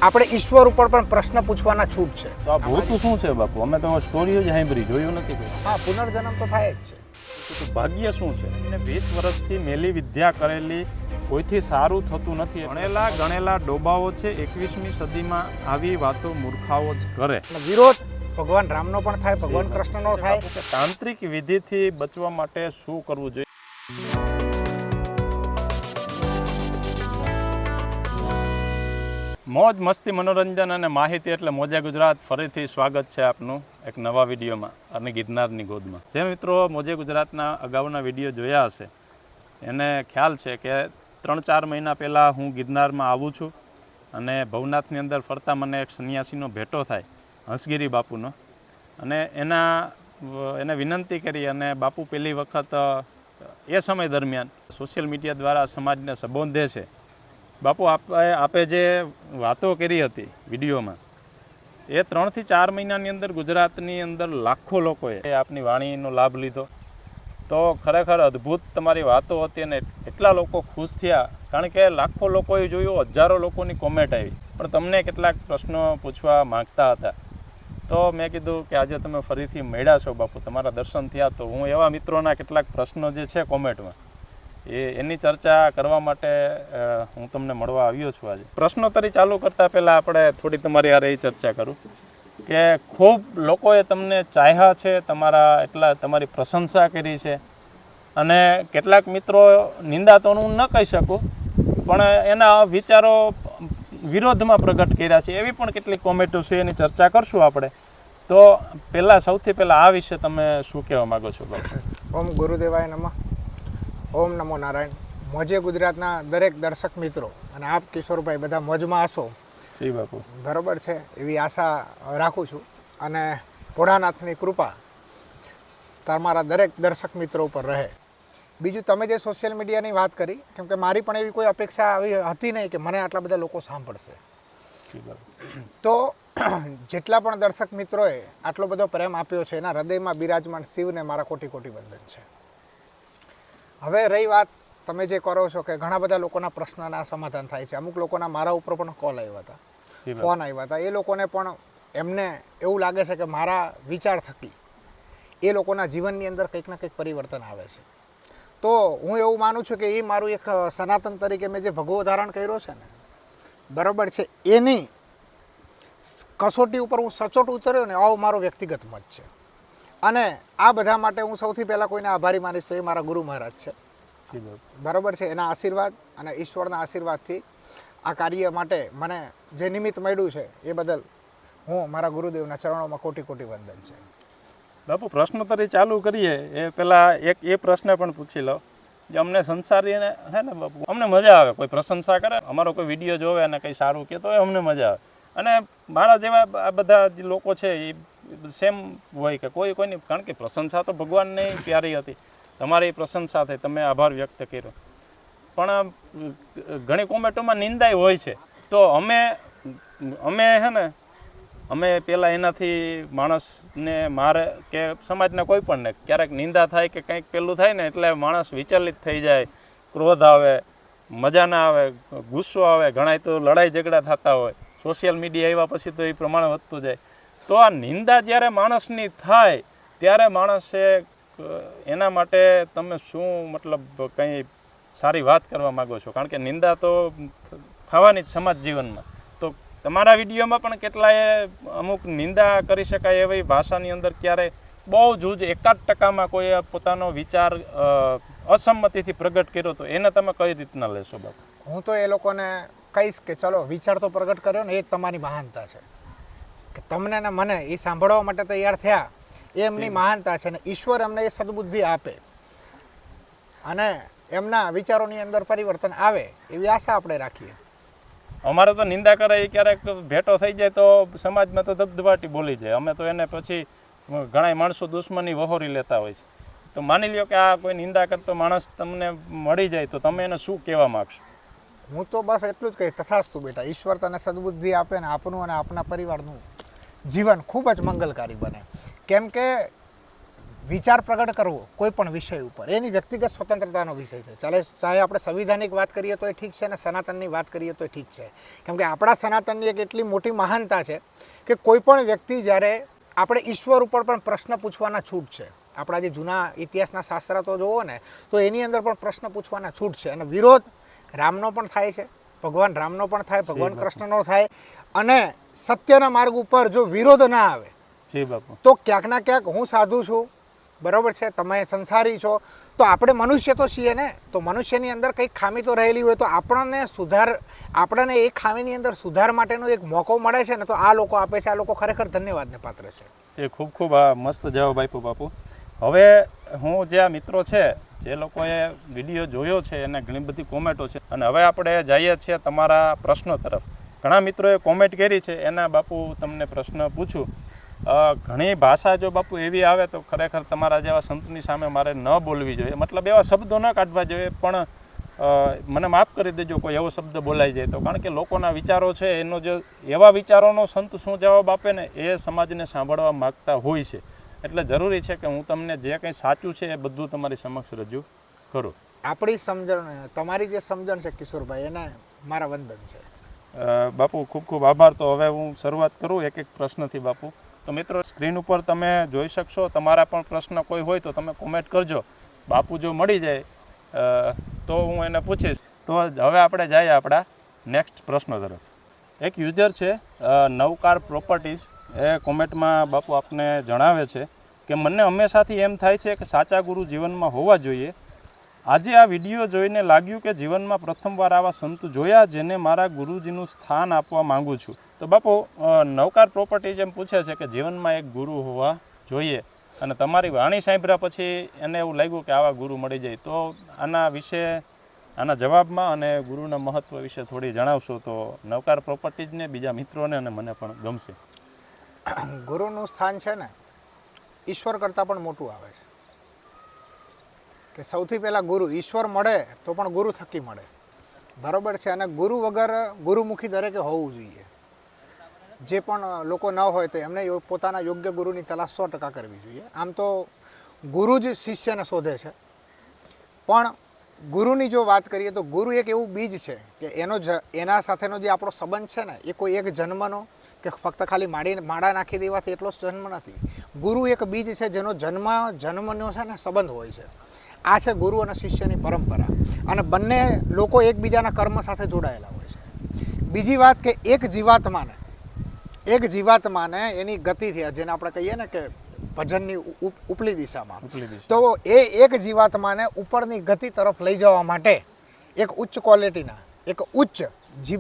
આપણે ઈશ્વર ઉપર પણ પ્રશ્ન પૂછવાના છૂટ છે. તો આ ભૂત શું છે બાપુ? અમે તો સ્ટોરી જ સાંભળી, જોયું નથી કોઈ. હા, પુનર્જન્મ તો થાય જ છે. તો ભાગ્ય શું છે? એને 20 વર્ષથી મેલી વિદ્યા કરેલી, કોઈથી સારું થતું નથી. ગણેલા ડોબાઓ છે 21મી સદીમાં આવી વાતો મૂર્ખાઓ જ કરે. વિરોધ ભગવાન રામનો પણ થાય, ભગવાન કૃષ્ણનો થાય. તાંત્રિક વિધિથી બચવા માટે શું કરવું જોઈએ? મોજ મસ્તી મનોરંજન અને માહિતી એટલે મોજા ગુજરાત. ફરીથી સ્વાગત છે આપનું એક નવા વિડીયોમાં અને ગિરનારની ગોદમાં. જે મિત્રો મોજે ગુજરાતના અગાઉના વિડીયો જોયા હશે એને ખ્યાલ છે કે 3-4 મહિના પહેલાં હું ગિરનારમાં આવું છું અને ભવનાથની અંદર ફરતા મને એક સંન્યાસીનો ભેટો થાય, હંસગીરી બાપુનો. અને એને વિનંતી કરી અને બાપુ પહેલી વખત એ સમય દરમિયાન સોશિયલ મીડિયા દ્વારા સમાજને સંબોધે છે. બાપુ આપે જે વાતો કરી હતી વિડીયોમાં, એ 3 થી 4 મહિનાની અંદર ગુજરાતની અંદર લાખો લોકોએ આપની વાણીનો લાભ લીધો. તો ખરેખર અદ્ભુત તમારી વાતો હતી અને એટલા લોકો ખુશ થયા, કારણ કે લાખો લોકોએ જોયું, હજારો લોકોની કોમેન્ટ આવી. પણ તમને કેટલાક પ્રશ્નો પૂછવા માંગતા હતા. તો મેં કીધું કે આજે તમે ફરીથી મળ્યા છો બાપુ, તમારા દર્શન થયા, તો હું એવા મિત્રોના કેટલાક પ્રશ્નો જે છે કોમેન્ટમાં એની ચર્ચા કરવા માટે હું તમને મળવા આવ્યો છું આજે. પ્રશ્નોત્તરી ચાલુ કરતાં પહેલાં આપણે થોડી તમારી હારે એ ચર્ચા કરું કે ખૂબ લોકોએ તમને ચાહ્યા છે, તમારી પ્રશંસા કરી છે, અને કેટલાક મિત્રો નિંદા તો હું ન કહી શકું પણ એના વિચારો વિરોધમાં પ્રગટ કર્યા છે, એવી પણ કેટલીક કોમેન્ટો છે, એની ચર્ચા કરશું આપણે. તો સૌથી પહેલાં આ વિશે તમે શું કહેવા માગો છો બાપુ? ઓમ ગુરુદેવાય નમઃ. ઓમ નમો નારાયણ. મોજે ગુજરાતના દરેક દર્શક મિત્રો અને આપ કિશોરભાઈ બધા મોજમાં હશો. જી બાપુ. બરાબર છે, એવી આશા રાખું છું. અને ભોળાનાથની કૃપા તમારા દરેક દર્શક મિત્રો ઉપર રહે. બીજું, તમે જે સોશિયલ મીડિયાની વાત કરી, કેમ કે મારી પણ એવી કોઈ અપેક્ષા આવી હતી નહીં કે મને આટલા બધા લોકો સાંભળશે. તો જેટલા પણ દર્શક મિત્રોએ આટલો બધો પ્રેમ આપ્યો છે, એના હૃદયમાં બિરાજમાન શિવને મારા કોટી કોટી વંદન છે. હવે રહી વાત તમે જે કરો છો કે ઘણા બધા લોકોના પ્રશ્નના સમાધાન થાય છે. અમુક લોકોના મારા ઉપર પણ કોલ આવ્યા હતા, ફોન આવ્યા હતા. એ લોકોને પણ એમને એવું લાગે છે કે મારા વિચાર થકી એ લોકોના જીવનની અંદર કંઈક ને કંઈક પરિવર્તન આવે છે. તો હું એવું માનું છું કે એ મારું એક સનાતન તરીકે મેં જે ભગવો ધારણ કર્યો છે ને, બરાબર છે, એની કસોટી ઉપર હું સચોટ ઉતર્યો ને, આવો મારો વ્યક્તિગત મત છે. અને આ બધા માટે હું સૌથી પહેલાં કોઈને આભારી માનીશ તો એ મારા ગુરુ મહારાજ છે. બરાબર છે, એના આશીર્વાદ અને ઈશ્વરના આશીર્વાદથી આ કાર્ય માટે મને જે નિમિત્ત મળ્યું છે એ બદલ હું મારા ગુરુદેવના ચરણોમાં કોટી કોટી વંદન છે. બાપુ, પ્રશ્નોત્તરી ચાલુ કરીએ એ પહેલાં એ પ્રશ્ન પણ પૂછી લો જે અમને સંસારીને હે ને બાપુ, અમને મજા આવે કોઈ પ્રશંસા કરે, અમારો કોઈ વિડીયો જોવે અને કંઈ સારું કહે તો એ અમને મજા આવે. અને મારા જેવા આ બધા જે લોકો છે એ સેમ હોય કે કોઈની, કારણ કે પ્રશંસા તો ભગવાનને પ્યારી હતી. તમારી પ્રશંસા થઈ, તમે આભાર વ્યક્ત કર્યો, પણ ઘણી કોમેન્ટોમાં નિંદાય હોય છે. તો અમે પહેલાં એનાથી માણસને મારે કે સમાજના કોઈ પણને ક્યારેક નિંદા થાય કે કંઈક પેલું થાય ને એટલે માણસ વિચલિત થઈ જાય, ક્રોધ આવે, મજા ના આવે, ગુસ્સો આવે, ઘણાય તો લડાઈ ઝઘડા થતા હોય. સોશિયલ મીડિયા આવ્યા પછી તો એ પ્રમાણ વધતું જાય. તો આ નિંદા જ્યારે માણસની થાય ત્યારે માણસે એના માટે તમે શું મતલબ કંઈ સારી વાત કરવા માગો છો? કારણ કે નિંદા તો થવાની જ સમાજ જીવનમાં. તો તમારા વિડીયોમાં પણ કેટલાય અમુક નિંદા કરી શકાય એવી ભાષાની અંદર ક્યારે બહુ જૂજ 1% કોઈ પોતાનો વિચાર અસંમતિથી પ્રગટ કર્યો તો એને તમે કઈ રીતના લેશો બાપુ? હું તો એ લોકોને કહીશ કે ચલો, વિચાર તો પ્રગટ કર્યો ને, એ જ તમારી મહાનતા છે. કે તમને ને મને એ સાંભળવા માટે તૈયાર થયા એ એમની મહાનતા છે. ને ઈશ્વર એમને એ સદબુદ્ધિ આપે અને એમના વિચારોની અંદર પરિવર્તન આવે એવી આશા આપણે રાખીએ. અમારે તો નિંદા કરે એ ક્યારેક ભેટો થઈ જાય તો સમાજમાં તો ધબધબાટી બોલી જાય. અમે તો એને પછી ઘણા માણસો દુશ્મની વહોરી લેતા હોય છે. તો માની લ્યો કે આ કોઈ નિંદા કરતો માણસ તમને મળી જાય તો તમે એને શું કહેવા માગશો? હું તો બસ એટલું જ કહીશ, તથાસ્તુ બેટા. ઈશ્વર તને સદબુદ્ધિ આપે ને આપનું અને આપના પરિવારનું જીવન ખૂબ જ મંગલકારી બને. કેમ કે વિચાર પ્રગટ કરવો કોઈ પણ વિષય ઉપર એની વ્યક્તિગત સ્વતંત્રતાનો વિષય છે. ચાહે આપણે સંવિધાનિક વાત કરીએ તો એ ઠીક છે અને સનાતનની વાત કરીએ તો એ ઠીક છે. કેમ કે આપણા સનાતનની એક એટલી મોટી મહાનતા છે કે કોઈ પણ વ્યક્તિ જ્યારે આપણે ઈશ્વર ઉપર પણ પ્રશ્ન પૂછવાના છૂટ છે. આપણા જે જૂના ઇતિહાસના શાસ્ત્ર તો જુઓ ને તો એની અંદર પણ પ્રશ્ન પૂછવાના છૂટ છે. અને વિરોધ રામનો પણ થાય છે, ભગવાન રામનો પણ થાય, ભગવાન કૃષ્ણનો થાય. અને સત્યના માર્ગ ઉપર જો વિરોધ ના આવે જી બાપુ, તો ક્યાંક ના ક્યાંક હું સાધુ છું, બરાબર છે, તમે સંસારી છો, તો આપણે મનુષ્ય તો છીએ ને. તો મનુષ્યની અંદર કંઈક ખામી તો રહેલી હોય તો આપણને એ ખામીની અંદર સુધાર માટેનો એક મોકો મળે છે ને, તો આ લોકો આપે છે. આ લોકો ખરેખર ધન્યવાદને પાત્ર છે. એ ખૂબ ખૂબ આ મસ્ત જવાબ આપ્યો બાપુ. હવે હું જે આ મિત્રો છે જે લોકોએ વિડીયો જોયો છે એને ઘણી બધી કોમેન્ટો છે અને હવે આપણે જઈએ છીએ તમારા પ્રશ્નો તરફ. ઘણા મિત્રોએ કોમેન્ટ કરી છે એના બાપુ તમને પ્રશ્ન પૂછું. ઘણી ભાષા જો બાપુ એવી આવે તો ખરેખર તમારા જેવા સંતની સામે મારે ન બોલવી જોઈએ, મતલબ એવા શબ્દો ન કાઢવા જોઈએ, પણ મને માફ કરી દેજો કોઈ એવો શબ્દ બોલાઈ જાય તો. કારણ કે લોકોના વિચારો છે એનો જે એવા વિચારોનો સંત શું જવાબ આપે ને એ સમાજને સાંભળવા માગતા હોય છે. એટલે જરૂરી છે કે હું તમને જે કંઈ સાચું છે એ બધું તમારી સમક્ષ રજૂ કરું. આપણી સમજણ, તમારી જે સમજણ છે કિશોરભાઈ, એને મારા વંદન છે. બાપુ ખૂબ ખૂબ આભાર. તો હવે હું શરૂઆત કરું એક એક પ્રશ્નથી બાપુ. તો મિત્રો સ્ક્રીન ઉપર તમે જોઈ શકશો, તમારા પણ પ્રશ્ન કોઈ હોય તો તમે કોમેન્ટ કરજો. બાપુ જો મળી જાય તો હું એને પૂછીશ. તો હવે આપણે જઈએ આપણા નેક્સ્ટ પ્રશ્નો તરફ. એક યુઝર છે નવકાર પ્રોપર્ટીઝ, એ કોમેન્ટમાં બાપુ આપને જણાવે છે કે મને હંમેશાથી એમ થાય છે કે સાચા ગુરુ જીવનમાં હોવા જોઈએ. આજે આ વિડીયો જોઈને લાગ્યું કે જીવનમાં પ્રથમવાર આવા સંત જોયા જેને મારા ગુરુજીનું સ્થાન આપવા માંગુ છું. તો બાપુ નવકાર પ્રોપર્ટીઝ એમ પૂછે છે કે જીવનમાં એક ગુરુ હોવા જોઈએ અને તમારી વાણી સાંભળ્યા પછી એને એવું લાગ્યું કે આવા ગુરુ મળી જાય. તો આના વિશે, આના જવાબમાં અને ગુરુના મહત્વ વિશે થોડી જણાવશો તો નવકાર પ્રોપર્ટીઝને, બીજા મિત્રોને અને મને પણ ગમશે. ગુરુનું સ્થાન છે ને ઈશ્વર કરતાં પણ મોટું આવે છે. કે સૌથી પહેલાં ગુરુ, ઈશ્વર મળે તો પણ ગુરુ થકી મળે, બરાબર છે. અને ગુરુ વગર ગુરુમુખી દરેકે હોવું જોઈએ. જે પણ લોકો ન હોય તો એમને પોતાના યોગ્ય ગુરુની તલાશ 100% કરવી જોઈએ. આમ તો ગુરુ જ શિષ્યને શોધે છે, પણ ગુરુની જો વાત કરીએ તો ગુરુ એક એવું બીજ છે કે એના સાથેનો જે આપણો સંબંધ છે ને એ કોઈ એક જન્મનો કે ફક્ત ખાલી માળા નાખી દેવાથી એટલો જ જન્મ નથી. ગુરુ એક બીજ છે જેનો જન્મનો છે ને સંબંધ હોય છે. આ છે ગુરુ અને શિષ્યની પરંપરા, અને બંને લોકો એકબીજાના કર્મ સાથે જોડાયેલા હોય છે. બીજી વાત કે એક જીવાત્માને એની ગતિથી, જેને આપણે કહીએ ને કે ભજનની ઉપલી દિશામાં, તો એ એક જીવાત્માને ઉપરની ગતિ તરફ લઈ જવા માટે એક ઉચ્ચ ક્વોલિટીના, એક ઉચ્ચ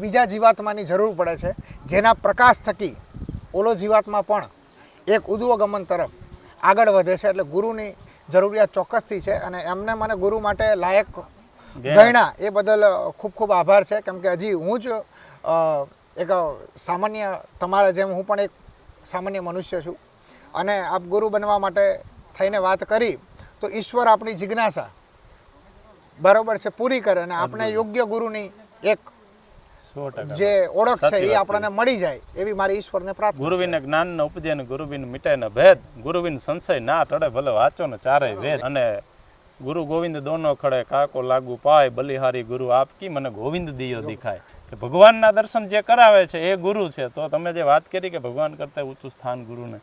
બીજા જીવાત્માની જરૂર પડે છે, જેના પ્રકાશ થકી ઓલો જીવાત્મા પણ એક ઉદ્વગમન તરફ આગળ વધે છે. એટલે ગુરુની જરૂરિયાત ચોક્કસથી છે અને એમને મને ગુરુ માટે લાયક ગણ્યા એ બદલ ખૂબ ખૂબ આભાર છે. કેમ કે હજી હું જ એક સામાન્ય, તમારા જેમ હું પણ એક સામાન્ય મનુષ્ય છું, અને આપ ગુરુ બનવા માટે થઈને વાત કરી તો ઈશ્વર આપણી જિજ્ઞાસા, બરાબર છે, પૂરી કરે અને આપણે યોગ્ય ગુરુની એક જે ઓળખ છે એ આપણને મળી જાય એવી મારી ઈશ્વરને પ્રાર્થના. ગુરુવિને જ્ઞાન ન ઉપજે ને ગુરુવિન મિટાય ને ભેદ, ગુરુવિન સંશય ના ટળે ભલે વાંચો ને ચારે વેદ. અને ગુરુ ગોવિંદ દોનો ખડે કાકો લાગુ પાય, બલિહારી ગુરુ આપકી મને ગોવિંદ દિયો દિખાય. કે ભગવાનના દર્શન જે કરાવે છે એ ગુરુ છે. તો તમે જે વાત કરી કે ભગવાન કરતા ઊંચું સ્થાન ગુરુને,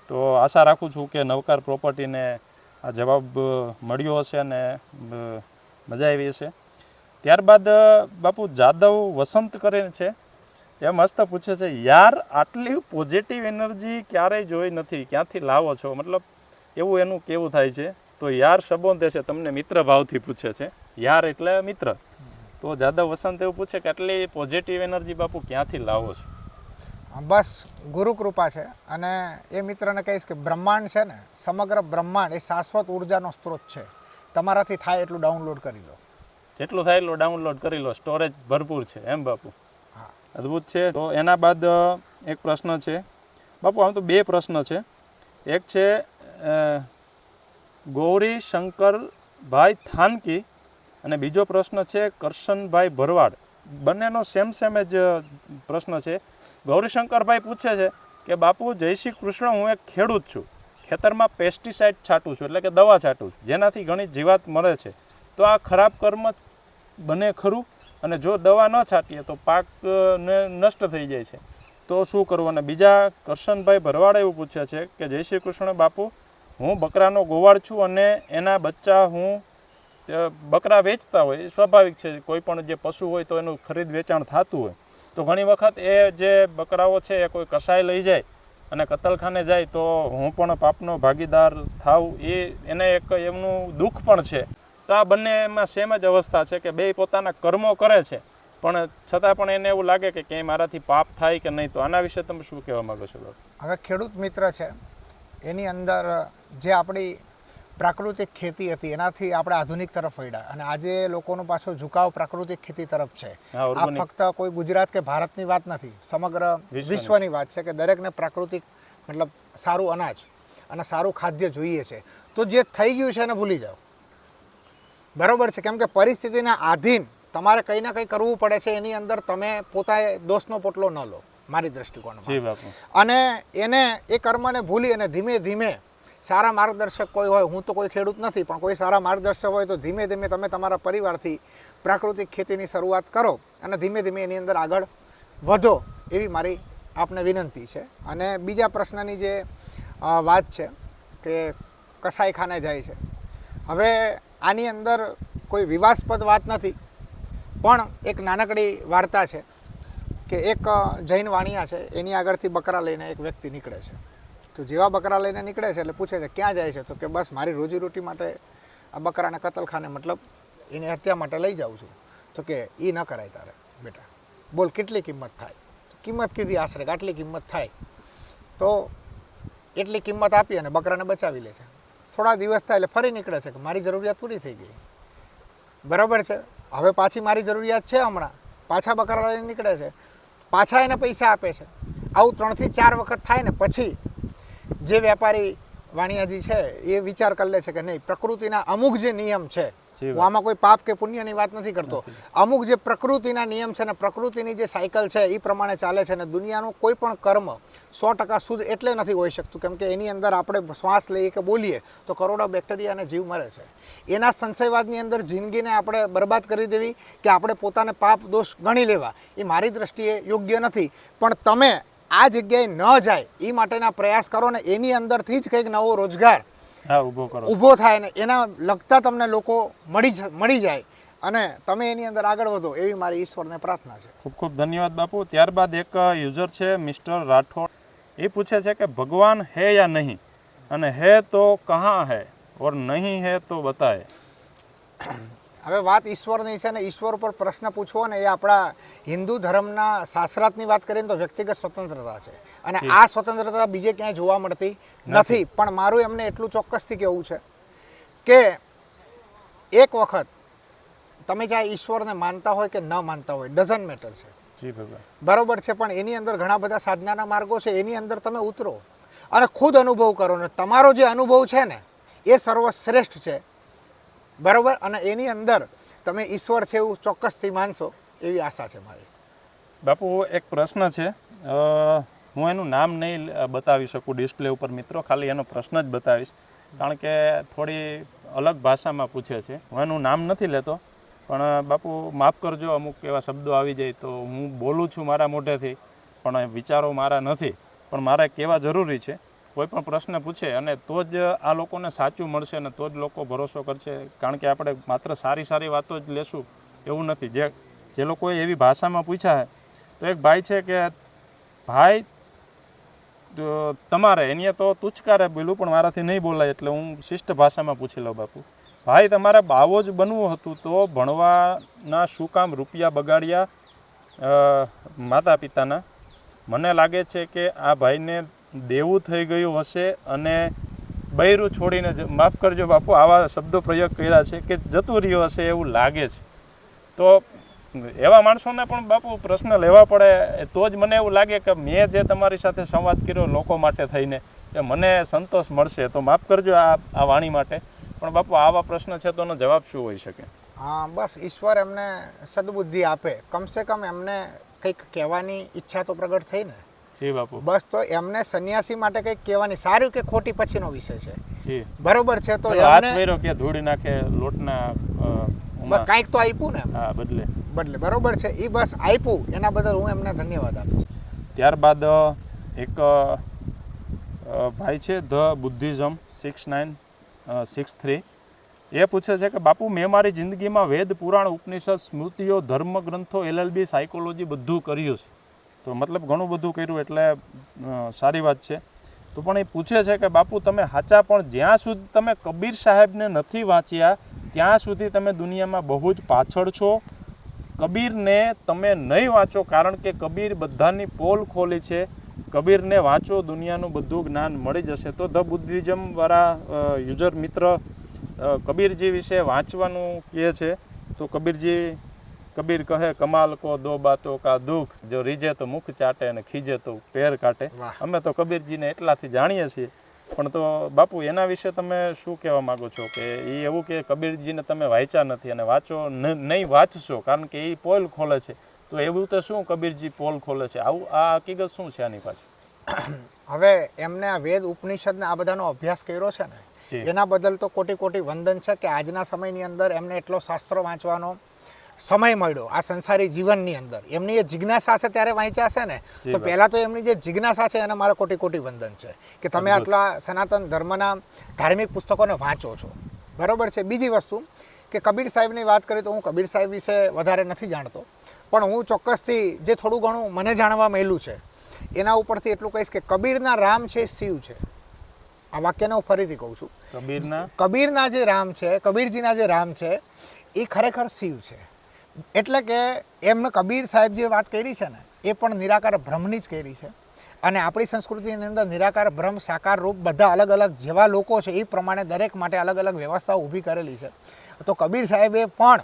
તો આશા રાખું છું કે નવકાર પ્રોપર્ટીને આ જવાબ મળ્યો હશે અને મજા આવી હશે. ત્યારબાદ બાપુ જાદવ વસંત કરીને છે, એ મસ્ત પૂછે છે, યાર આટલી પોઝિટિવ એનર્જી ક્યારેય જોઈ નથી, ક્યાંથી લાવો છો? મતલબ એવું એનું કેવું થાય છે. તો યાર સંબોધે છે, તમને મિત્ર ભાવથી પૂછે છે, યાર એટલે મિત્ર. તો જાદવ વસંત એવું પૂછે કે આટલી પોઝિટિવ એનર્જી બાપુ ક્યાંથી લાવો છો? બસ ગુરુ કૃપા છે. અને એ મિત્રને કહીશ કે બ્રહ્માંડ છે ને, સમગ્ર બ્રહ્માંડ એ શાશ્વત ઉર્જાનો સ્ત્રોત છે. તમારાથી થાય એટલું ડાઉનલોડ કરી લો, જેટલું થાય એટલું ડાઉનલોડ કરી લો, સ્ટોરેજ ભરપૂર છે એમ બાપુ. અદ્ભુત છે. તો એના બાદ એક પ્રશ્ન છે બાપુ, આમ તો બે પ્રશ્ન છે. એક છે ગૌરી શંકરભાઈ થાનકી અને બીજો પ્રશ્ન છે કરશનભાઈ ભરવાડ. બંનેનો સેમ જ પ્રશ્ન છે. ગૌરીશંકરભાઈ પૂછે છે કે બાપુ જય શ્રી કૃષ્ણ, હું એક ખેડૂત છું. ખેતરમાં પેસ્ટિસાઇડ છાંટું છું એટલે કે દવા છાંટું છું જેનાથી ઘણી જીવાત મળે છે, તો આ ખરાબ કર્મ બને ખરું? અને જો દવા ન છાંટીએ તો પાક ને નષ્ટ થઈ જાય છે, તો શું કરવું? અને બીજા કરશનભાઈ ભરવાડ એવું પૂછે છે કે જય શ્રી કૃષ્ણ બાપુ, હું બકરાનો ગોવાળ છું અને એના બચ્ચા હું બકરા વેચતા હોય, સ્વાભાવિક છે, કોઈ પણ જે પશુ હોય તો એનું ખરીદ વેચાણ થતું હોય, તો ઘણી વખત એ જે બકરાઓ છે એ કોઈ કસાઈ લઈ જાય અને કતલખાને જાય તો હું પણ પાપનો ભાગીદાર થાવ, એને એક એમનું દુઃખ પણ છે. તો આ બંનેમાં સેમ જ અવસ્થા છે કે બે પોતાના કર્મો કરે છે, પણ છતાં પણ એને એવું લાગે કે ક્યાંય મારાથી પાપ થાય કે નહીં. તો આના વિશે તમે શું કહેવા માગો છો? હવે ખેડૂત મિત્ર છે એની અંદર જે આપણી પ્રાકૃતિક ખેતી હતી એનાથી આપણે આધુનિક તરફ વળ્યા, અને આજે લોકોનો પાછો ઝુકાવ પ્રાકૃતિક ખેતી તરફ છે. આ ફક્ત કોઈ ગુજરાત કે ભારતની વાત નથી, સમગ્ર વિશ્વની વાત છે કે દરેકને પ્રાકૃતિક મતલબ સારું અનાજ અને સારું ખાદ્ય જોઈએ છે. તો જે થઈ ગયું છે એને ભૂલી જાઓ, બરાબર છે, કેમ કે પરિસ્થિતિના આધીન તમારે કંઈ ના કંઈ કરવું પડે છે. એની અંદર તમે પોતાએ દોષનો પોટલો ન લો મારી દ્રષ્ટિકોણમાં, અને એને એ કર્મને ભૂલી અને ધીમે ધીમે સારા માર્ગદર્શક કોઈ હોય, હું તો કોઈ ખેડૂત નથી પણ કોઈ સારા માર્ગદર્શક હોય તો ધીમે ધીમે તમે તમારા પરિવારથી પ્રાકૃતિક ખેતીની શરૂઆત કરો અને ધીમે ધીમે એની અંદર આગળ વધો, એવી મારી આપને વિનંતી છે. અને બીજા પ્રશ્નની જે વાત છે કે કસાઈખાને જાય છે, હવે આની અંદર કોઈ વિવાદાસ્પદ વાત નથી, પણ એક નાનકડી વાર્તા છે કે એક જૈન વાણિયા છે, એની આગળથી બકરા લઈને એક વ્યક્તિ નીકળે છે. તો જેવા બકરા લઈને નીકળે છે એટલે પૂછે છે ક્યાં જાય છે? તો કે બસ મારી રોજીરોટી માટે આ બકરાને કતલખાને મતલબ એની હત્યા માટે લઈ જાઉં છું. તો કે એ ન કરાય તારે બેટા, બોલ કેટલી કિંમત થાય? કિંમત કીધી આશરે કે આટલી કિંમત થાય. તો એટલી કિંમત આપી અને બકરાને બચાવી લે છે. થોડા દિવસ થાય એટલે ફરી નીકળે છે કે મારી જરૂરિયાત પૂરી થઈ ગઈ, બરાબર છે, હવે પાછી મારી જરૂરિયાત છે, હમણાં પાછા બકરા લઈને નીકળે છે, પાછા એને પૈસા આપે છે. આવું 3 થી 4 વખત થાય ને પછી જે વેપારી વાણિયાજી છે એ વિચાર કરી લે છે કે નહીં, પ્રકૃતિના અમુક જે નિયમ છે, હું આમાં કોઈ પાપ કે પુણ્યની વાત નથી કરતો, અમુક જે પ્રકૃતિના નિયમ છે ને પ્રકૃતિની જે સાયકલ છે એ પ્રમાણે ચાલે છે. અને દુનિયાનું કોઈ પણ કર્મ 100% શુદ્ધ એટલે નથી હોઈ શકતું કેમ કે એની અંદર આપણે શ્વાસ લઈએ કે બોલીએ તો કરોડો બેક્ટેરિયા અને જીવ મરે છે. એના સંશયવાદની અંદર જિંદગીને આપણે બરબાદ કરી દેવી કે આપણે પોતાને પાપ દોષ ગણી લેવા, એ મારી દ્રષ્ટિએ યોગ્ય નથી. પણ તમે આ જગ્યાએ ન જાય એ માટેના પ્રયાસ કરો ને એની અંદરથી જ કંઈક નવો રોજગાર ઊભો થાય ને એના લગતા તમને લોકો મળી જાય અને તમે એની અંદર આગળ વધો, એવી મારી ઈશ્વરને પ્રાર્થના છે. ખૂબ ખૂબ ધન્યવાદ બાપુ. ત્યારબાદ એક યુઝર છે મિસ્ટર રાઠોડ, એ પૂછે છે કે ભગવાન હે યા નહીં, અને હે તો કહાં હે ઓર નહીં હે તો બતાએ. હવે વાત ઈશ્વરની છે ને ઈશ્વર ઉપર પ્રશ્ન પૂછવો ને એ આપણા હિન્દુ ધર્મના શાસ્ત્રાર્થની વાત કરીએ તો વ્યક્તિગત સ્વતંત્રતા છે અને આ સ્વતંત્રતા બીજે ક્યાંય જોવા મળતી નથી. પણ મારું એમને એટલું ચોક્કસથી કહેવું છે કે એક વખત તમે ચાહે ઈશ્વરને માનતા હોય કે ન માનતા હોય, ડઝન્ટ મેટર છે, બરોબર છે, પણ એની અંદર ઘણા બધા સાધનાના માર્ગો છે, એની અંદર તમે ઉતરો અને ખુદ અનુભવ કરો ને તમારો જે અનુભવ છે ને એ સર્વશ્રેષ્ઠ છે, બરાબર, અને એની અંદર તમે ઈશ્વર છે એવું ચોક્કસથી માનશો એવી આશા છે મારી. બાપુ એક પ્રશ્ન છે, હું એનું નામ નહીં બતાવી શકું ડિસ્પ્લે ઉપર મિત્રો, ખાલી એનો પ્રશ્ન જ બતાવીશ કારણ કે થોડી અલગ ભાષામાં પૂછે છે. હું એનું નામ નથી લેતો પણ બાપુ માફ કરજો, અમુક એવા શબ્દો આવી જાય તો હું બોલું છું મારા મોઢેથી પણ વિચારો મારા નથી, પણ મારે કહેવા જરૂરી છે. કોઈ પણ પ્રશ્ન પૂછે અને તો જ આ લોકોને સાચું મળશે અને તો જ લોકો ભરોસો કરશે, કારણ કે આપણે માત્ર સારી વાતો જ લેશું એવું નથી. જે લોકોએ એવી ભાષામાં પૂછ્યા તો એક ભાઈ છે કે ભાઈ તમારે એને તો તુચકારે બોલું પણ મારાથી નહીં બોલાય એટલે હું શિષ્ટ ભાષામાં પૂછી લઉં. બાપુ ભાઈ તમારે બાવો જ બનવું હતું તો ભણવાના શું કામ રૂપિયા બગાડ્યા માતા પિતાના? મને લાગે છે કે આ ભાઈને દેવું થઈ ગયું હશે અને બૈરું છોડીને, માફ કરજો બાપુ આવા શબ્દો પ્રયોગ કર્યા છે, કે જતું રહ્યો હશે એવું લાગે છે. તો એવા માણસોને પણ બાપુ પ્રશ્ન લેવા પડે તો જ મને એવું લાગે કે મેં જે તમારી સાથે સંવાદ કર્યો લોકો માટે થઈને કે મને સંતોષ મળશે. તો માફ કરજો આ વાણી માટે, પણ બાપુ આવા પ્રશ્ન છે તો એનો જવાબ શું હોઈ શકે? હા, બસ ઈશ્વર એમને સદબુદ્ધિ આપે, કમસે કમ એમને કંઈક કહેવાની ઈચ્છા તો પ્રગટ થઈ ને. જી બાપુ બસ તો એમને સંન્યાસી માટે કંઈક કહેવાની સારું કે ખોટી પછીનો વિષય છે, જી બરોબર છે. તો હાથ એમને વેરો કે ધૂળી નાખે લોટના કાંઈક તો આપ્યું ને હા બદલે બરોબર છે. એ બસ આપ્યું એના બદલ હું એમને ધન્યવાદ આપીશ. ત્યારબાદ એક ભાઈ છે ધ બુદ્ધિઝમ 6963 એ પૂછે છે કે બાપુ મેં મારી જિંદગીમાં વેદ પુરાણ ઉપનિષદ સ્મૃતિઓ ધર્મ ગ્રંથો LLB સાયકોલોજી બધું કર્યું છે, તો મતલબ ઘણું બધું કર્યું એટલે સારી વાત છે. તો પણ એ પૂછે છે કે બાપુ તમે સાચા, પણ જ્યાં સુધી તમે કબીર સાહેબને નથી વાંચ્યા ત્યાં સુધી તમે દુનિયામાં બહુ જ પાછળ છો. કબીરને તમે નહીં વાંચો, કારણ કે કબીર બધાની પોલ ખોલી છે. કબીરને વાંચો, દુનિયાનું બધું જ્ઞાન મળી જશે. તો ધ બુદ્ધિઝમવાળા યુઝર મિત્ર કબીરજી વિશે વાંચવાનું કહે છે. તો કબીર કહે કમાલ કો દો બાતો કા દુઃખ, જો રીજે તો મુખ ચાટે અને ખીજે તો પેર કાટે. અમે તો કબીરજીને એટલાથી જાણીએ છીએ, પણ તો બાપુ એના વિશે તમે શું કહેવા માગો છો? કે એ એવું કે કબીરજીને તમે વાંચ્યા નથી અને વાંચો નહીં વાંચશો કારણ કે એ પોલ ખોલે છે, તો એવું તો શું કબીરજી પોલ ખોલે છે? આવું આ હકીકત શું છે આની પાછળ? હવે એમને આ વેદ ઉપનિષદ ને આ બધાનો અભ્યાસ કર્યો છે ને, એના બદલ તો કોટી કોટી વંદન છે કે આજના સમયની અંદર એમને એટલો શાસ્ત્રો વાંચવાનો સમય મળ્યો આ સંસારી જીવનની અંદર. એમની એ જિજ્ઞાસા છે ત્યારે વાંચ્યા છે ને, તો પહેલા તો એમની જે જિજ્ઞાસા છે એને મારા કોટી કોટી વંદન છે કે તમે આટલા સનાતન ધર્મના ધાર્મિક પુસ્તકોને વાંચો છો, બરોબર છે. બીજી વસ્તુ કે કબીર સાહેબની વાત કરીએ તો હું કબીર સાહેબ વિશે વધારે નથી જાણતો, પણ હું ચોક્કસથી જે થોડું ઘણું મને જાણવા મળ્યું છે એના ઉપરથી એટલું કહીશ કે કબીરના રામ છે શિવ છે. આ વાક્યને હું ફરીથી કહું છું, કબીરના જે રામ છે, કબીરજીના જે રામ છે એ ખરેખર શિવ છે. એટલે કે એમને કબીર સાહેબ જે વાત કરી છે ને એ પણ નિરાકાર બ્રહ્મની જ કરી છે. અને આપણી સંસ્કૃતિની અંદર નિરાકાર બ્રહ્મ સાકાર રૂપ બધા અલગ અલગ જેવા લોકો છે એ પ્રમાણે દરેક માટે અલગ અલગ વ્યવસ્થાઓ ઊભી કરેલી છે. તો કબીર સાહેબે પણ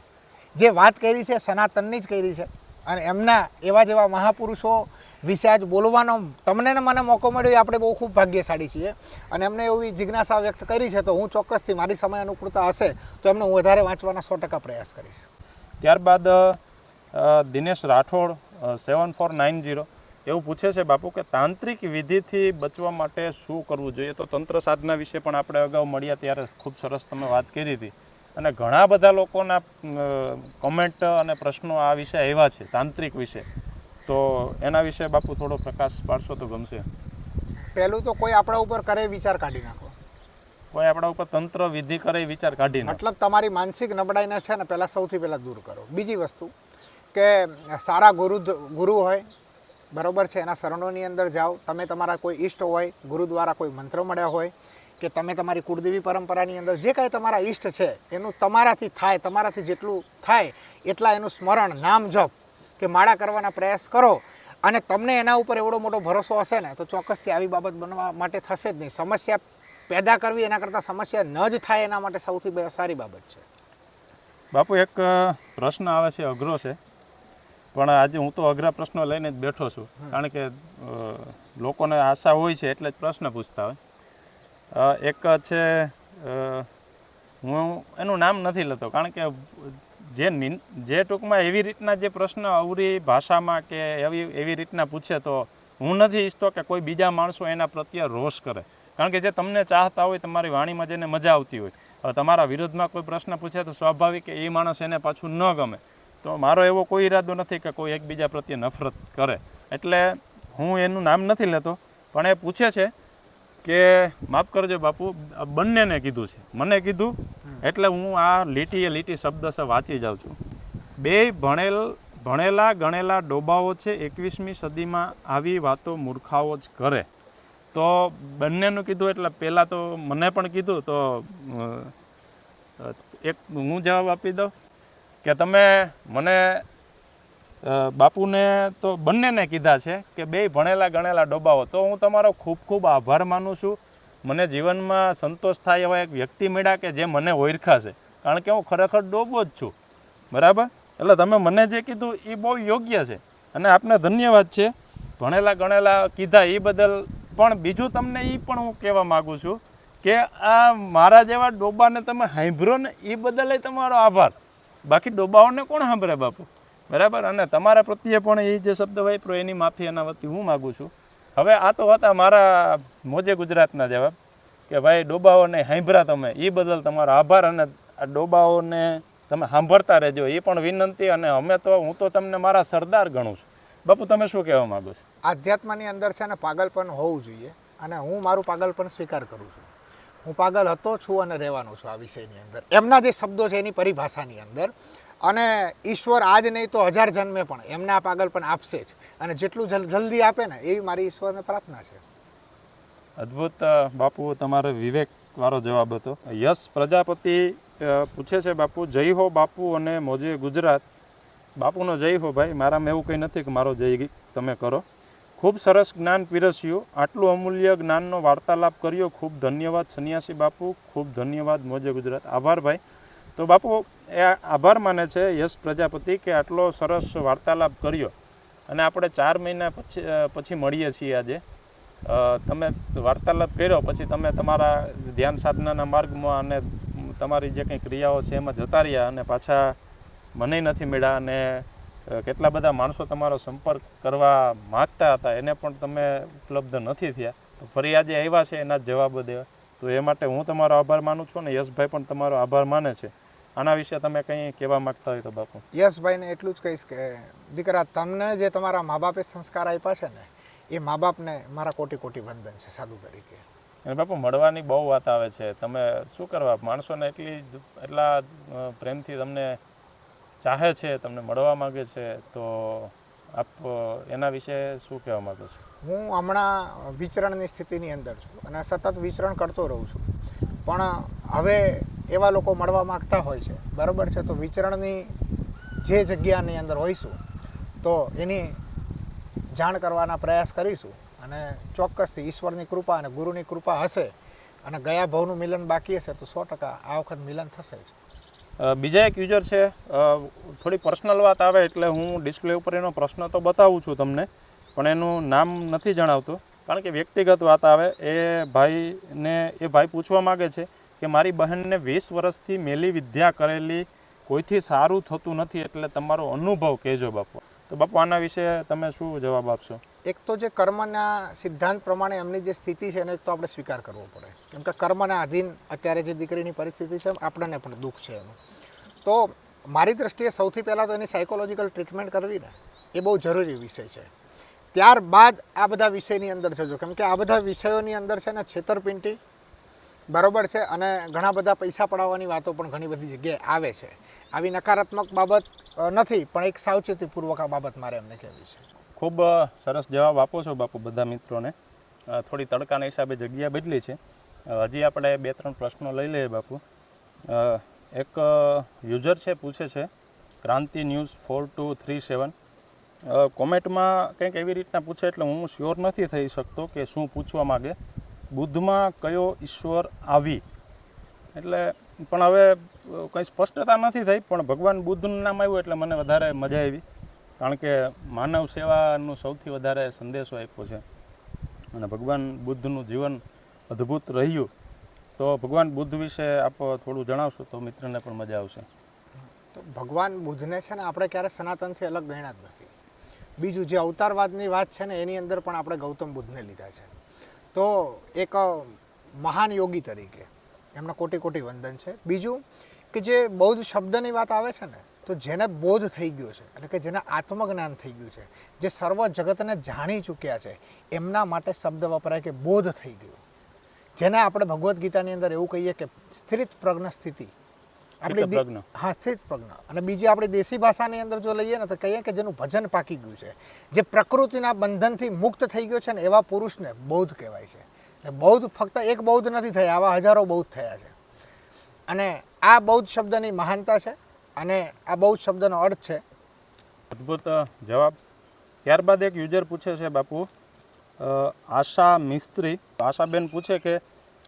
જે વાત કરી છે સનાતનની જ કરી છે. અને એમના એવા જેવા મહાપુરુષો વિશે આજ બોલવાનો તમને ને મને મોકો મળ્યો એ આપણે બહુ ખૂબ ભાગ્યશાળી છીએ. અને એમને એવી જિજ્ઞાસા વ્યક્ત કરી છે, તો હું ચોક્કસથી મારી સમય અનુકૂળતા હશે તો એમને હું વધારે વાંચવાના 100% પ્રયાસ કરીશ. ત્યારબાદ દિનેશ રાઠોડ 7490 એવું પૂછે છે બાપુ કે તાંત્રિક વિધિથી બચવા માટે શું કરવું જોઈએ? તો તંત્ર સાધના વિશે પણ આપણે અગાઉ મળ્યા ત્યારે ખૂબ સરસ તમે વાત કરી હતી, અને ઘણા બધા લોકોના કોમેન્ટ અને પ્રશ્નો આ વિશે આવ્યા છે તાંત્રિક વિશે, તો એના વિશે બાપુ થોડો પ્રકાશ પાડશો તો ગમશે. પહેલું તો કોઈ આપણા ઉપર કરે વિચાર કાઢી નાખો, કોઈ આપણા ઉપર તંત્ર વિધિ કરે વિચાર કાઢી નાખો, મતલબ તમારી માનસિક નબળાઈને છે ને પહેલાં સૌથી પહેલાં દૂર કરો. બીજી વસ્તુ કે સારા ગુરુ હોય, બરોબર છે, એના શરણોની અંદર જાઓ. તમે તમારા કોઈ ઈષ્ટ હોય, ગુરુ દ્વારા કોઈ મંત્ર મળ્યા હોય, કે તમે તમારી કુળદેવી પરંપરાની અંદર જે કાંઈ તમારા ઈષ્ટ છે એનું તમારાથી થાય, તમારાથી જેટલું થાય એટલા એનું સ્મરણ, નામ જપ કે માળા કરવાના પ્રયાસ કરો. અને તમને એના ઉપર એવડો મોટો ભરોસો હશે ને તો ચોક્કસથી આવી બાબત બનવા માટે થશે જ નહીં. સમસ્યા પેદા કરવી એના કરતાં સમસ્યા ન જ થાય એના માટે સૌથી સારી બાબત છે. બાપુ એક પ્રશ્ન આવે છે, અઘરો છે, પણ આજે હું તો અઘરા પ્રશ્નો લઈને જ બેઠો છું, કારણ કે લોકોને આશા હોય છે એટલે જ પ્રશ્ન પૂછતા હોય. એક છે, હું એનું નામ નથી લેતો, કારણ કે જે ટૂંકમાં એવી રીતના જે પ્રશ્ન અવરી ભાષામાં કે એવી રીતના પૂછે તો હું નથી ઈચ્છતો કે કોઈ બીજા માણસો એના પ્રત્યે રોષ કરે, કારણ કે જે તમને ચાહતા હોય, તમારી વાણીમાં જેને મજા આવતી હોય, હવે તમારા વિરોધમાં કોઈ પ્રશ્ન પૂછે તો સ્વાભાવિક કે એ માણસ એને પાછું ન ગમે. તો મારો એવો કોઈ ઈરાદો નથી કે કોઈ એકબીજા પ્રત્યે નફરત કરે, એટલે હું એનું નામ નથી લેતો. પણ એ પૂછે છે કે માફ કરજો બાપુ, બંનેને કીધું છે, મને કીધું એટલે હું આ લીટી શબ્દ છે વાંચી જાઉં છું. બે ભણેલા ગણેલા ડોબાઓ છે, 21મી સદીમાં આવી વાતો મૂર્ખાઓ જ કરે. તો બંનેનું કીધું એટલે પહેલાં તો મને પણ કીધું, તો એક હું જવાબ આપી દઉં કે તમે મને બાપુને તો બંનેને કીધા છે કે બે ભણેલા ગણેલા ડોબાઓ, તો હું તમારો ખૂબ ખૂબ આભાર માનું છું. મને જીવનમાં સંતોષ થાય એવા એક વ્યક્તિ મળ્યા કે જે મને ઓળખા છે, કારણ કે હું ખરેખર ડોબો જ છું, બરાબર. એટલે તમે મને જે કીધું એ બહુ યોગ્ય છે અને આપને ધન્યવાદ છે. ભણેલા ગણેલા કીધા એ બદલ. પણ બીજું તમને એ પણ હું કહેવા માગું છું કે આ મારા જેવા ડોબાને તમે સાંભળો ને એ બદલ તમારો આભાર. બાકી ડોબાઓને કોણ સાંભળે બાપુ, બરાબર. અને તમારા પ્રત્યે પણ એ જે શબ્દ વાપરો એની માફી એના વતી હું માગું છું. હવે આ તો હતા મારા મોજે ગુજરાતના જવાબ કે ભાઈ ડોબાઓને સાંભળ્યા તમે એ બદલ તમારો આભાર, અને આ ડોબાઓને તમે સાંભળતા રહેજો એ પણ વિનંતી. અને હું તો તમને મારા સરદાર ગણું છું. બાપુ તમે શું કહેવા માંગો છો? આધ્યાત્મની અંદર છે ને પાગલપન હોવું જોઈએ, અને હું મારું પાગલપન સ્વીકાર કરું છું. હું પાગલ હતો, છું અને રહેવાનો છું આ વિષયની અંદર, એમના જે શબ્દો છે એની પરિભાષાની અંદર. અને ઈશ્વર આજ નહીં તો 1000 જન્મે પણ એમને આ પાગલપન આપશે જ, અને જેટલું જલ્દી આપે ને એવી મારી ઈશ્વરને પ્રાર્થના છે. અદ્ભુત બાપુ, તમારો વિવેકવાળો જવાબ હતો. યશ પ્રજાપતિ પૂછે છે બાપુ, જય હો બાપુ અને મોજે ગુજરાત. બાપુનો જય હો ભાઈ, મારામાં એવું કંઈ નથી કે મારો જય તમે કરો. ખૂબ સરસ જ્ઞાન પીરસ્યું, આટલું અમૂલ્ય જ્ઞાનનો વાર્તાલાપ કર્યો, ખૂબ ધન્યવાદ સંન્યાસી બાપુ, ખૂબ ધન્યવાદ મોજે ગુજરાત. આભાર ભાઈ. તો બાપુ એ આભાર માને છે યશ પ્રજાપતિ કે આટલો સરસ વાર્તાલાપ કર્યો, અને આપણે 4 મહિના પછી મળીએ છીએ આજે. તમે વાર્તાલાપ કર્યો પછી તમે તમારા ધ્યાન સાધનાના માર્ગમાં અને તમારી જે કંઈ ક્રિયાઓ છે એમાં જતા રહ્યા, અને પાછા મને નથી મળ્યા, અને કેટલા બધા માણસો તમારો સંપર્ક કરવા માગતા હતા એને પણ તમે ઉપલબ્ધ નથી થયા. તો ફરી આજે આવ્યા છે એના જવાબો દેવા, તો એ માટે હું તમારો આભાર માનું છું, અને યશભાઈ પણ તમારો આભાર માને છે. આના વિશે તમે કંઈ કહેવા માગતા હોય તો બાપુ? યશભાઈને એટલું જ કહીશ કે દીકરા, તમને જે તમારા મા બાપે સંસ્કાર આપ્યા છે ને એ મા બાપને મારા કોટી કોટી વંદન છે સાધુ તરીકે. અને બાપુ મળવાની બહુ વાત આવે છે, તમે શું કરવા માણસોને એટલા પ્રેમથી તમને ચાહે છે, તમને મળવા માગે છે, તો આપ એના વિશે શું કહેવા માગો છો? હું હમણાં વિચરણની સ્થિતિની અંદર છું અને સતત વિચરણ કરતો રહું છું, પણ હવે એવા લોકો મળવા માગતા હોય છે, બરાબર છે, તો વિચરણની જે જગ્યાની અંદર હોઈશું તો એની જાણ કરવાના પ્રયાસ કરીશું, અને ચોક્કસથી ઈશ્વરની કૃપા અને ગુરુની કૃપા હશે અને ગયા ભાવનું મિલન બાકી હશે તો 100% આ વખત મિલન થશે જ. બીજા એક યુઝર છે, થોડી પર્સનલ વાત આવે એટલે હું ડિસ્પ્લે ઉપર એનો પ્રશ્ન તો બતાવું છું તમને, પણ એનું નામ નથી જણાવતું કારણ કે વ્યક્તિગત વાત આવે. એ ભાઈ પૂછવા માગે છે કે મારી બહેનને 20 વર્ષથી મેલી વિદ્યા કરેલી, કોઈથી સારું થતું નથી, એટલે તમારો અનુભવ કહેજો બાપુ. તો બાપુ આના વિશે તમે શું જવાબ આપશો? એક તો જે કર્મના સિદ્ધાંત પ્રમાણે એમની જે સ્થિતિ છે એને એક તો આપણે સ્વીકાર કરવો પડે, કેમ કે કર્મના આધીન અત્યારે જે દીકરીની પરિસ્થિતિ છે આપણને પણ દુઃખ છે એનું. તો મારી દૃષ્ટિએ સૌથી પહેલાં તો એની સાયકોલોજીકલ ટ્રીટમેન્ટ કરવી ને એ બહુ જરૂરી વિષય છે. ત્યારબાદ આ બધા વિષયની અંદર જજો, કેમ કે આ બધા વિષયોની અંદર છે ને છેતરપિંડી, બરાબર છે, અને ઘણા બધા પૈસા પડાવવાની વાતો પણ ઘણી બધી જગ્યાએ આવે છે. આવી નકારાત્મક બાબત નથી, પણ એક સાવચેતીપૂર્વક આ બાબત મારે એમને કહેવી છે. ખૂબ સરસ જવાબ આપો છો બાપુ બધા મિત્રોને. થોડી તડકાના હિસાબે જગ્યા બદલી છે. હજી આપણે 2-3 પ્રશ્નો લઈ લઈએ બાપુ. એક યુઝર છે, પૂછે છે ક્રાંતિ ન્યૂઝ 4237, કોમેન્ટમાં કંઈક એવી રીતના પૂછે એટલે હું શ્યોર નથી થઈ શકતો કે શું પૂછવા માગે. બુદ્ધમાં કયો ઈશ્વર આવી, એટલે પણ હવે કંઈ સ્પષ્ટતા નથી થઈ, પણ ભગવાન બુદ્ધનું નામ આવ્યું એટલે મને વધારે મજા આવી, કારણ કે માનવ સેવાનો સૌથી વધારે સંદેશો આપ્યો છે, અને ભગવાન બુદ્ધનું જીવન અદ્ભુત રહ્યું. તો ભગવાન બુદ્ધ વિશે આપ થોડું જણાવશો તો મિત્રને પણ મજા આવશે. તો ભગવાન બુદ્ધને છે ને આપણે ક્યારે સનાતનથી અલગ ગણ્યા જ નથી. બીજું જે અવતારવાદની વાત છે ને એની અંદર પણ આપણે ગૌતમ બુદ્ધને લીધા છે. તો એક મહાન યોગી તરીકે એમના કોટી કોટી વંદન છે. બીજું કે જે બૌદ્ધ શબ્દની વાત આવે છે ને, તો જેને બોધ થઈ ગયો છે, એટલે કે જેને આત્મજ્ઞાન થઈ ગયું છે, જે સર્વ જગતને જાણી ચૂક્યા છે, એમના માટે શબ્દ વપરાય કે બોધ થઈ ગયું, જેને આપણે ભગવદ્ ગીતાની અંદર એવું કહીએ કે સ્થિત પ્રજ્ઞ સ્થિતિ, આપણી સ્થિત પ્રજ્ઞ. અને બીજી આપણી દેશી ભાષાની અંદર જો લઈએ ને તો કહીએ કે જેનું ભજન પાકી ગયું છે, જે પ્રકૃતિના બંધનથી મુક્ત થઈ ગયો છે ને, એવા પુરુષને બૌદ્ધ કહેવાય છે. બૌદ્ધ ફક્ત એક બૌદ્ધ નથી થયા, આવા હજારો બૌદ્ધ થયા છે. અને આ બૌદ્ધ શબ્દની મહાનતા છે, અને આ બૌદ્ધ શબ્દનો અર્થ છે. અદ્ભુત જવાબ. ત્યારબાદ એક યુઝર પૂછે છે બાપુ, આશા મિસ્ત્રી. આશાબેન પૂછે કે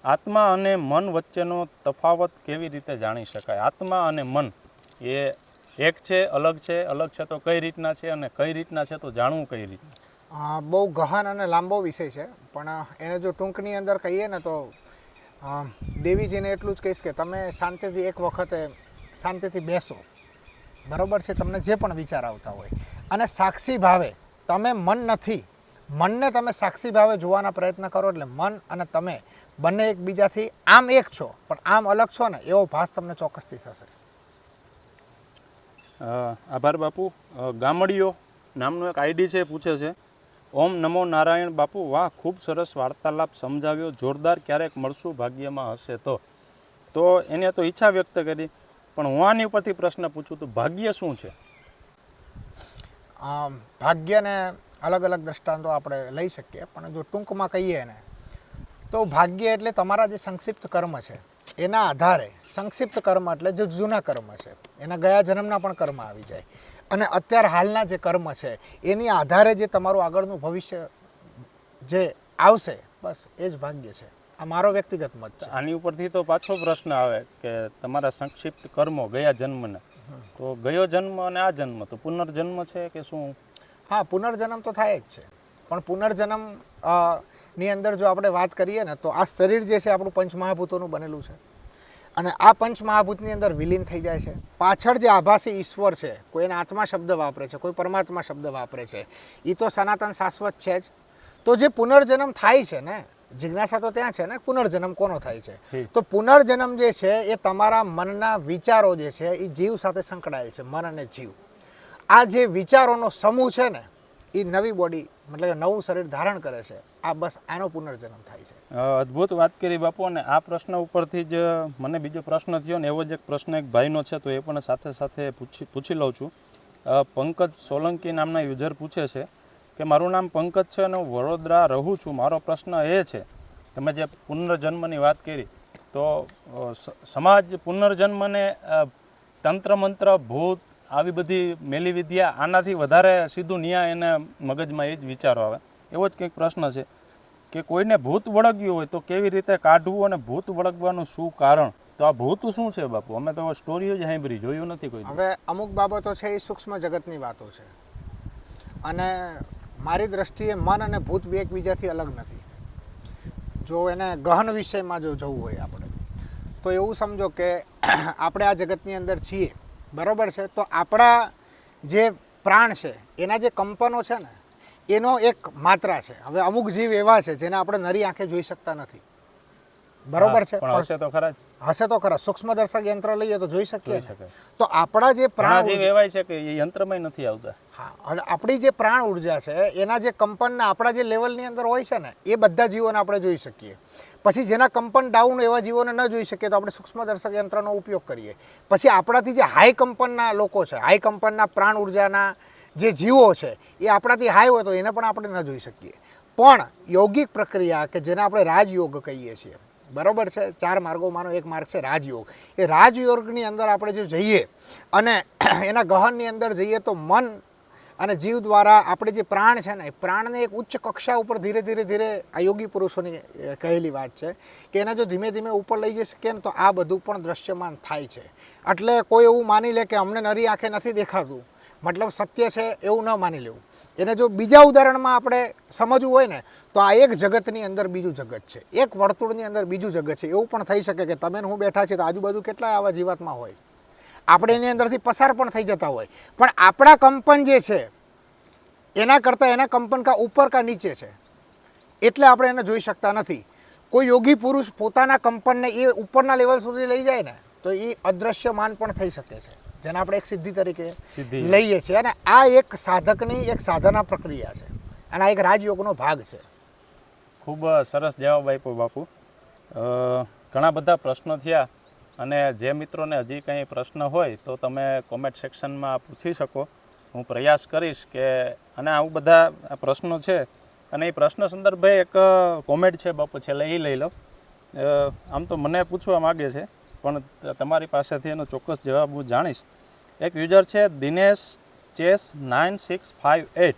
આત્મા અને મન વચ્ચેનો તફાવત કેવી રીતે જાણી શકાય? આત્મા અને મન એ એક છે, અલગ છે, અલગ છે તો કઈ રીતના છે, અને કઈ રીતના છે તો જાણવું કઈ રીતના? બહુ ગહન અને લાંબો વિષય છે, પણ એને જો ટૂંકની અંદર કહીએ ને તો દેવીજીને એટલું જ કહીશ કે તમે શાંતિથી એક વખતે શાંતિથી બેસો, બરાબર છે, તમને જે પણ વિચાર આવતા હોય, અને સાક્ષી ભાવે તમે મન નથી મનને તમે સાક્ષી ભાવે જોવાના પ્રયત્ન કરો એટલે મન અને તમે બંને એકબીજાથી આમ એક છો પણ આમ અલગ છો ને એવો ભાસ તમને ચોક્કસથી થશે. આભાર બાપુ. ગામડીઓ નામનો એક આઈડી છે, પૂછે છે, ઓમ નમો નારાયણ બાપુ, વાહ ખૂબ સરસ વાર્તાલાપ સમજાવ્યો, જોરદાર, ક્યારેક મળશું ભાગ્યમાં હશે તો એને તો ઈચ્છા વ્યક્ત કરી, પણ હું આની ઉપરથી પ્રશ્ન પૂછું તો ભાગ્ય શું છે? ભાગ્યને અલગ અલગ દ્રષ્ટાંતો આપણે લઈ શકીએ, પણ જો ટૂંકમાં કહીએ ને તો ભાગ્ય એટલે તમારા જે સંક્ષિપ્ત કર્મ છે એના આધારે, સંક્ષિપ્ત કર્મ એટલે જે જૂના કર્મ છે એના ગયા જન્મના પણ કર્મ આવી જાય અને અત્યારે હાલના જે કર્મ છે એની આધારે જે તમારું આગળનું ભવિષ્ય જે આવશે, બસ એ જ ભાગ્ય છે. આ મારો વ્યક્તિગત મત છે. આની ઉપરથી તો પાછો પ્રશ્ન આવે કે તમારા સંક્ષિપ્ત કર્મો ગયા જન્મના, તો ગયો જન્મ અને આ જન્મ તો પુનર્જન્મ છે કે શું? હા, પુનર્જન્મ તો થાય જ છે, પણ પુનર્જન્મ ની અંદર જો આપણે વાત કરીએ ને તો આ શરીર જે છે આપણું પંચમહાભૂતોનું બનેલું છે અને આ પંચમહાભૂતની અંદર વિલીન થઈ જાય છે. પાછળ જે આભાસી ઈશ્વર છે, કોઈ એના આત્મા શબ્દ વાપરે છે, કોઈ પરમાત્મા શબ્દ વાપરે છે, એ તો સનાતન શાશ્વત છે જ. તો જે પુનર્જન્મ થાય છે ને, જિજ્ઞાસા તો ત્યાં છે ને, પુનર્જન્મ કોનો થાય છે? તો પુનર્જન્મ જે છે એ તમારા મનના વિચારો જે છે એ જીવ સાથે સંકળાયેલ છે. મન અને જીવ, આ જે વિચારોનો સમૂહ છે ને એ નવી બોડી મતલબ કે નવું શરીર ધારણ કરે છે. આ બસ આનો પુનર્જન્મ થાય છે. અદ્ભુત વાત કરી બાપુ. અને આ પ્રશ્ન ઉપરથી જ મને બીજો પ્રશ્ન થયો ને એવો જ એક પ્રશ્ન એક ભાઈનો છે, તો એ પણ સાથે સાથે પૂછી લઉં છું. પંકજ સોલંકી નામના યુઝર પૂછે છે કે મારું નામ પંકજ છે અને હું વડોદરા રહું છું. મારો પ્રશ્ન એ છે, તમે જે પુનર્જન્મની વાત કરી તો સમાજ પુનર્જન્મને તંત્ર મંત્ર, ભૂત, આવી બધી મેલી વિદ્યા, આનાથી વધારે સીધું ન્યાય એને મગજમાં એ જ વિચારો આવે. એવો જ કંઈક પ્રશ્ન છે કે કોઈને ભૂત વળગ્યું હોય તો કેવી રીતે કાઢવું અને ભૂત વળગવાનું શું કારણ? તો આ ભૂત શું છે બાપુ? અમે તો સ્ટોરીઓ જ સાંભળી, જોયું નથી કોઈ. હવે અમુક બાબતો છે એ સૂક્ષ્મ જગતની વાતો છે અને મારી દ્રષ્ટિએ મન અને ભૂત બે એકબીજાથી અલગ નથી. જો એને ગહન વિષયમાં જો જવું હોય આપણે તો એવું સમજો કે આપણે આ જગતની અંદર છીએ, બરાબર છે, તો આપણા જે પ્રાણ છે એના જે કંપનો છે ને એનો એક માત્રા છે. હવે અમુક જીવ એવા છે જેને આપણે નરી આંખે જોઈ શકતા નથી, બરોબર છે, પણ હશે તો ખરા જ. હશે તો ખરા. સૂક્ષ્મદર્શક યંત્ર લઈએ તો જોઈ શકીએ ને. તો આપણા જે પ્રાણ જીવ એવાય છે કે એ યંત્રમાંય નથી આવતા. હા, અને આપણી જે પ્રાણ ઉર્જા છે એના જે કંપનના આપણા જે લેવલની અંદર હોય છે ને એ બધા જીવોને આપણે જોઈ શકીએ. પછી જેના કંપન ડાઉન એવા જીવોને ન જોઈ શકીએ તો આપણે સૂક્ષ્મદર્શક યંત્રનો ઉપયોગ કરીએ. પછી આપણાથી જે હાઈ કંપનના લોકો છે, હાઈ કંપનના પ્રાણ ઉર્જાના જે જીવો છે એ આપણાથી હાઈ હોય તો એને પણ આપણે ન જોઈ શકીએ. પણ યોગિક પ્રક્રિયા કે જેને આપણે રાજયોગ કહીએ છીએ, બરાબર છે, 4 માર્ગોમાંનો એક માર્ગ છે રાજયોગ. એ રાજયોગની અંદર આપણે જો જઈએ અને એના ગહનની અંદર જઈએ તો મન અને જીવ દ્વારા આપણે જે પ્રાણ છે ને એ પ્રાણને એક ઉચ્ચ કક્ષા ઉપર ધીરે ધીરે આ યોગી પુરુષોની કહેલી વાત છે કે એને જો ધીમે ધીમે ઉપર લઈ જઈ શકીએ ને તો આ બધું પણ દ્રશ્યમાન થાય છે. એટલે કોઈ એવું માની લે કે અમને નરી આંખે નથી દેખાતું મતલબ સત્ય છે એવું ન માની લેવું. એને જો બીજા ઉદાહરણમાં આપણે સમજવું હોય ને તો આ એક જગતની અંદર બીજું જગત છે, એક વર્તુળની અંદર બીજું જગત છે. એવું પણ થઈ શકે કે તમે હું બેઠા છીએ તો આજુબાજુ કેટલા આવા જીવાત્મા હોય, આપણે એની અંદરથી પસાર પણ થઈ જતા હોય, પણ આપણા કંપન જે છે એના કરતાં એના કંપન કા ઉપર કા નીચે છે એટલે આપણે એને જોઈ શકતા નથી. કોઈ યોગી પુરુષ પોતાના કંપનને એ ઉપરના લેવલ સુધી લઈ જાય ને તો એ અદ્રશ્યમાન પણ થઈ શકે છે, જેને આપણે એક સિદ્ધિ તરીકે લઈએ છીએ. અને આ એક સાધકની એક સાધના પ્રક્રિયા છે અને આ એક રાજયોગનો ભાગ છે. ખૂબ સરસ જવાબ આપ્યો બાપુ. ઘણા બધા પ્રશ્નો થયા અને જે મિત્રોને હજી કંઈ પ્રશ્ન હોય તો તમે કોમેન્ટ સેક્શનમાં પૂછી શકો. હું પ્રયાસ કરીશ કે અને આવું બધા પ્રશ્નો છે અને એ પ્રશ્ન સંદર્ભે એક કોમેન્ટ છે બાપુ છેલ્લે એ લઈ લો. આમ તો મને પૂછવા માગે છે પણ તમારી પાસેથી એનો ચોક્કસ જવાબ હું જાણીશ. એક યુઝર છે દિનેશ ચેસ 9658,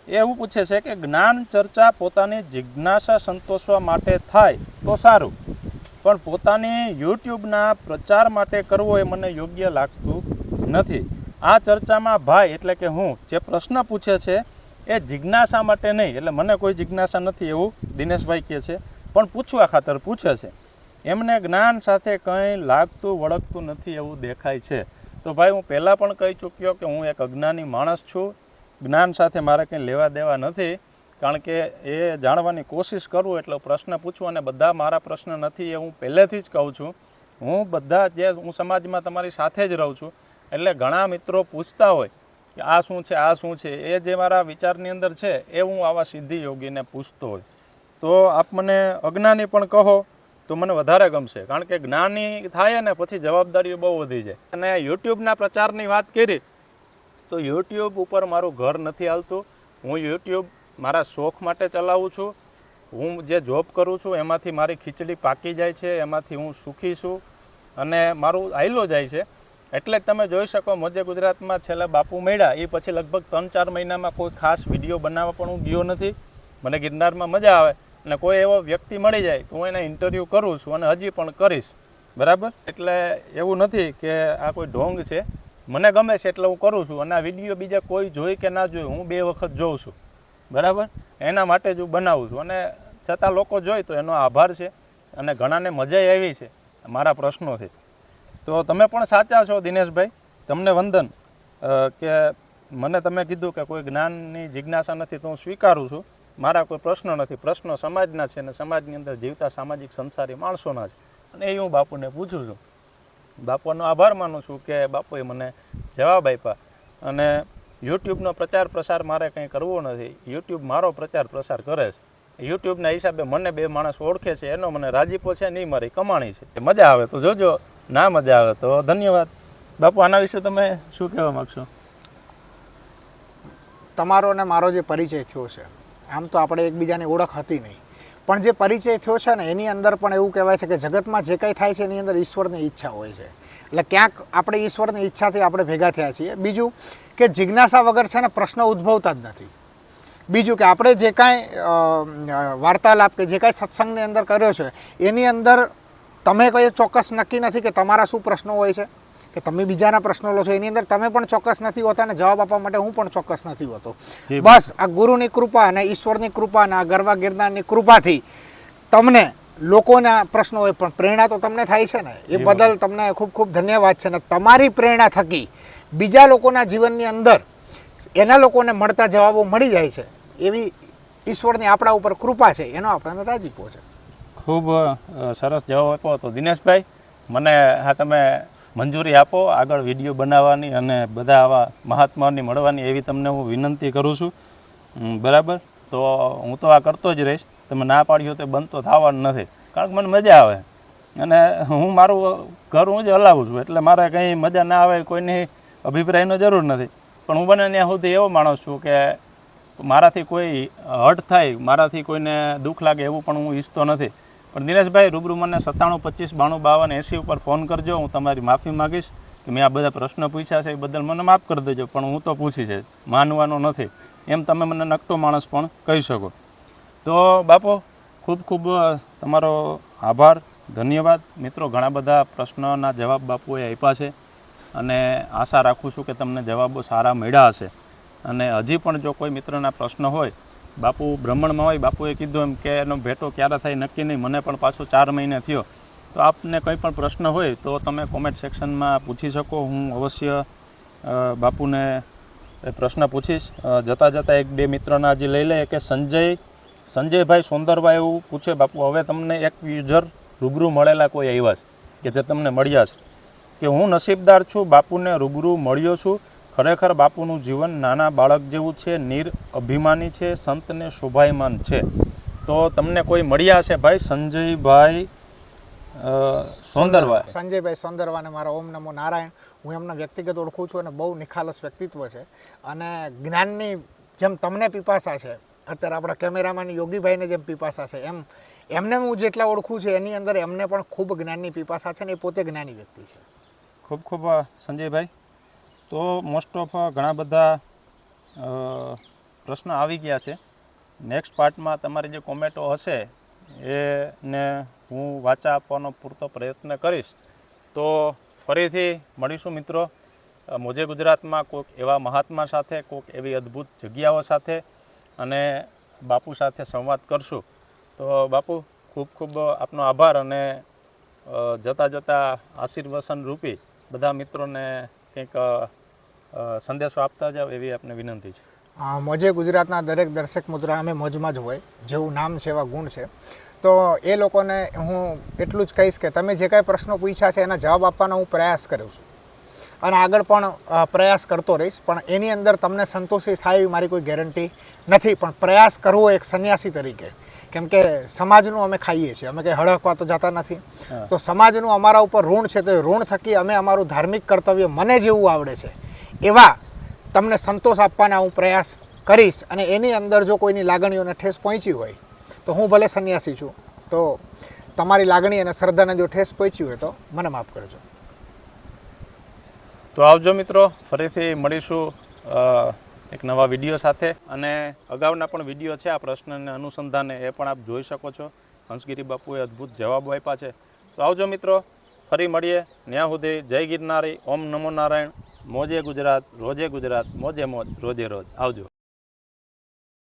એ એવું પૂછે છે કે જ્ઞાન ચર્ચા પોતાની જિજ્ઞાસા સંતોષવા માટે થાય તો સારું, પણ પોતાની યુટ્યુબના પ્રચાર માટે કરવો એ મને યોગ્ય લાગતું નથી. આ ચર્ચામાં ભાઈ એટલે કે હું જે પ્રશ્ન પૂછે છે એ જિજ્ઞાસા માટે નહીં, એટલે મને કોઈ જિજ્ઞાસા નથી એવું દિનેશભાઈ કહે છે, પણ પૂછવા ખાતર પૂછે છે. એમને જ્ઞાન સાથે કંઈ લાગતું વળગતું નથી એવું દેખાય છે. તો ભાઈ હું પહેલાં પણ કહી ચૂક્યો કે હું એક અજ્ઞાની માણસ છું, જ્ઞાન સાથે મારે કંઈ લેવા દેવા નથી. કારણ કે એ જાણવાની કોશિશ કરું એટલે પ્રશ્ન પૂછું, અને બધા મારા પ્રશ્ન નથી એ હું પહેલેથી જ કહું છું. હું બધા જે હું સમાજમાં તમારી સાથે જ રહું છું, એટલે ઘણા મિત્રો પૂછતા હોય કે આ શું છે, આ શું છે, એ જે મારા વિચારની અંદર છે એ હું આવા સિદ્ધિ યોગીને પૂછતો હોય. તો આપ મને અજ્ઞાની પણ કહો તો મને વધારે ગમશે, કારણ કે જ્ઞાની થાય ને પછી જવાબદારીઓ બહુ વધી જાય. અને યુટ્યુબના પ્રચારની વાત કરી તો યુટ્યુબ ઉપર મારું ઘર નથી હાલતું. હું યુટ્યુબ મારા શોખ માટે ચલાવું છું. હું જે જોબ કરું છું એમાંથી મારી ખીચડી પાકી જાય છે, એમાંથી હું સુખી છું અને મારું હાઈલો જાય છે. એટલે જ તમે જોઈ શકો મોજે ગુજરાતમાં છેલ્લા બાપુ મળ્યા એ પછી લગભગ 3-4 મહિનામાં કોઈ ખાસ વિડીયો બનાવવા પણ હું ગયો નથી. મને ગિરનારમાં મજા આવે અને કોઈ એવો વ્યક્તિ મળી જાય તો હું એને ઇન્ટરવ્યૂ કરું છું અને હજી પણ કરીશ. બરાબર? એટલે એવું નથી કે આ કોઈ ઢોંગ છે, મને ગમે છે એટલે હું કરું છું. અને આ વિડીયો બીજા કોઈ જોઈ કે ના જોઈ, હું 2 વખત જોઉં છું. બરાબર? એના માટે જ હું બનાવું છું. અને છતાં લોકો જોઈ તો એનો આભાર છે, અને ઘણાને મજા આવી છે મારા પ્રશ્નોથી. તો તમે પણ સાચા છો દિનેશભાઈ, તમને વંદન કે મને તમે કીધું કે કોઈ જ્ઞાનની જિજ્ઞાસા નથી તો હું સ્વીકારું છું. મારા કોઈ પ્રશ્ન નથી, પ્રશ્નો સમાજના છે અને સમાજની અંદર જીવતા સામાજિક સંસારી માણસોના છે, અને એ હું બાપુને પૂછું છું. બાપુનો આભાર માનું છું કે બાપુએ મને જવાબ આપ્યા. અને યુટ્યુબનો પ્રચાર પ્રસાર મારે કંઈ કરવો નથી, યુટ્યુબ મારો પ્રચાર પ્રસાર કરે છે. યુટ્યુબના હિસાબે મને 2 માણસ ઓળખે છે, એનો મને રાજીપો છે, નહીં મારી કમાણી છે. મજા આવે તો જોજો, ના મજા આવે તો ધન્યવાદ. બાપુ આના વિશે તમે શું કહેવા માગશો? તમારો અને મારો જે પરિચય થયો છે, આમ તો આપણે એકબીજાની ઓળખ હતી નહીં, પણ જે પરિચય થયો છે ને એની અંદર પણ એવું કહેવાય છે કે જગતમાં જે કંઈ થાય છે એની અંદર ઈશ્વરની ઈચ્છા હોય છે. એટલે ક્યાંક આપણે ઈશ્વરની ઈચ્છાથી આપણે ભેગા થયા છીએ. બીજું કે જિજ્ઞાસા વગર છે ને પ્રશ્ન ઉદ્ભવતા જ નથી. બીજું કે આપણે જે કાંઈ વાર્તાલાપ કે જે કાંઈ સત્સંગની અંદર કર્યો છે એની અંદર તમે કોઈ ચોક્કસ નક્કી નથી કે તમારા શું પ્રશ્નો હોય છે, કે તમે બીજાના પ્રશ્નો લો છો, એની અંદર તમે પણ ચોક્કસ નથી હોતા અને જવાબ આપવા માટે હું પણ ચોક્કસ નથી હોતો. બસ આ ગુરુની કૃપા અને ઈશ્વરની કૃપા અને આ ગરવા ગિરનારની કૃપાથી તમને લોકોના પ્રશ્નો હોય પણ પ્રેરણા તો તમને થાય છે ને, એ બદલ તમને ખૂબ ખૂબ ધન્યવાદ છે. ને તમારી પ્રેરણા થકી બીજા લોકોના જીવનની અંદર એના લોકોને મળતા જવાબો મળી જાય છે, એવી ઈશ્વરની આપણા ઉપર કૃપા છે, એનો આપણને રાજીપો છે. ખૂબ સરસ જવાબ આપ્યો હતો દિનેશભાઈ. મને હા તમે મંજૂરી આપો આગળ વિડીયો બનાવવાની અને બધા આવા મહાત્માની મળવાની, એવી તમને હું વિનંતી કરું છું. બરાબર? તો હું તો આ કરતો જ રહીશ. તમે ના પાડ્યો તો બંધ તો થવાનું નથી, કારણ કે મને મજા આવે અને હું મારું ઘર હું જ હલાવું છું, એટલે મારે કંઈ મજા ના આવે કોઈની અભિપ્રાયનો જરૂર નથી. પણ હું બને ત્યાં સુધી એવો માણસ છું કે મારાથી કોઈ હર્ટ થાય, મારાથી કોઈને દુઃખ લાગે એવું પણ હું ઈચ્છતો નથી. પણ દિનેશભાઈ રૂબરૂ મને 97 25 92 52 80 ઉપર ફોન કરજો. હું તમારી માફી માગીશ કે મેં આ બધા પ્રશ્નો પૂછ્યા છે એ બદલ મને માફ કરી દેજો, પણ હું તો પૂછી છે, માનવાનો નથી. એમ તમે મને નકટો માણસ પણ કહી શકો. તો બાપુ ખૂબ ખૂબ તમારો આભાર, ધન્યવાદ. મિત્રો ઘણા બધા પ્રશ્નોના જવાબ બાપુએ આપ્યા છે અને આશા રાખું છું કે તમને જવાબો સારા મળ્યા હશે. અને હજી પણ જો કોઈ મિત્રના પ્રશ્ન હોય, બાપુ ભ્રમણમાં હોય, બાપુએ કીધું એમ કે એનો ભેટો ક્યારે થાય નક્કી નહીં, મને પણ પાછો 4 મહિને થયો. તો આપને કંઈ પણ પ્રશ્ન હોય તો તમે કોમેન્ટ સેક્શનમાં પૂછી શકો. હું અવશ્ય બાપુને પ્રશ્ન પૂછીશ. જતાં જતાં 1-2 મિત્રના હજી લઈ લે કે સંજયભાઈ સોંદરભાઈ એવું પૂછે, બાપુ હવે તમને એક યુઝર રૂબરૂ મળેલા કોઈ આવ્યા છે કે જે તમને મળ્યા છે કે હું નસીબદાર છું, બાપુને રૂબરૂ મળ્યો છું. ખરેખર બાપુનું જીવન નાના બાળક જેવું છે, અભિમાની છે, સંતને શોભાયમાન છે. તો તમને કોઈ મળ્યા છે ભાઈ? સંજયભાઈ સોંદરભાઈ. સંજયભાઈ સોંદરવાને મારા ઓમ નમો નારાયણ. હું એમના વ્યક્તિગત ઓળખું છું અને બહુ નિખાલસ વ્યક્તિત્વ છે અને જ્ઞાનની જેમ તમને પીપાસા છે, અત્યારે આપણા કેમેરામેન યોગીભાઈને જેમ પીપાસા છે, એમ એમને હું જેટલા ઓળખું છું એની અંદર એમને પણ ખૂબ જ્ઞાનની પીપાસા છે ને એ પોતે જ્ઞાની વ્યક્તિ છે. ખૂબ ખૂબ સંજયભાઈ. તો મોસ્ટ ઓફ ઘણા બધા પ્રશ્ન આવી ગયા છે. નેક્સ્ટ પાર્ટમાં તમારી જે કોમેન્ટો હશે એને હું વાચા આપવાનો પૂરતો પ્રયત્ન કરીશ. તો ફરીથી મળીશું મિત્રો મોજે ગુજરાતમાં કોઈક એવા મહાત્મા સાથે, કોઈક એવી અદ્ભુત જગ્યાઓ સાથે અને બાપુ સાથે સંવાદ કરશું. તો બાપુ ખૂબ ખૂબ આપનો આભાર અને જતાં જતાં આશીર્વચન રૂપી બધા મિત્રોને કંઈક સંદેશો આપતા જાઓ એવી આપને વિનંતી છે. મોજે ગુજરાતના દરેક દર્શક મિત્રો અમે મોજમાં જ હોય, જેવું નામ છે એવા ગુણ છે. તો એ લોકોને હું એટલું જ કહીશ કે તમે જે કાંઈ પ્રશ્નો પૂછ્યા છે એના જવાબ આપવાનો હું પ્રયાસ કરું છું અને આગળ પણ પ્રયાસ કરતો રહીશ. પણ એની અંદર તમને સંતોષી થાય એવી મારી કોઈ ગેરંટી નથી, પણ પ્રયાસ કરવો એક સંન્યાસી તરીકે, કેમ કે સમાજનું અમે ખાઈએ છીએ, અમે કંઈ હળકવા તો જતા નથી. તો સમાજનું અમારા ઉપર ઋણ છે, તો એ ઋણ થકી અમે અમારું ધાર્મિક કર્તવ્ય મને જેવું આવડે છે એવા તમને સંતોષ આપવાના હું પ્રયાસ કરીશ. અને એની અંદર જો કોઈની લાગણીઓને ઠેસ પહોંચી હોય તો હું ભલે સંન્યાસી છું, તો તમારી લાગણી અને શ્રદ્ધાને જો ઠેસ પહોંચી હોય તો મને માફ કરજો. તો આવજો મિત્રો, ફરીથી મળીશું એક નવા વિડીયો સાથે. અને અગાઉના પણ વિડીયો છે આ પ્રશ્નને અનુસંધાને, એ પણ આપ જોઈ શકો છો. હંસગીરી બાપુએ અદ્ભુત જવાબો આપ્યા છે. તો આવજો મિત્રો, ફરી મળીએ. ત્યાં સુધી જય ગિરનારી, ઓમ નમો નારાયણ. મોજે ગુજરાત, રોજે ગુજરાત, મોજે મોજ, રોજે રોજ. આવજો.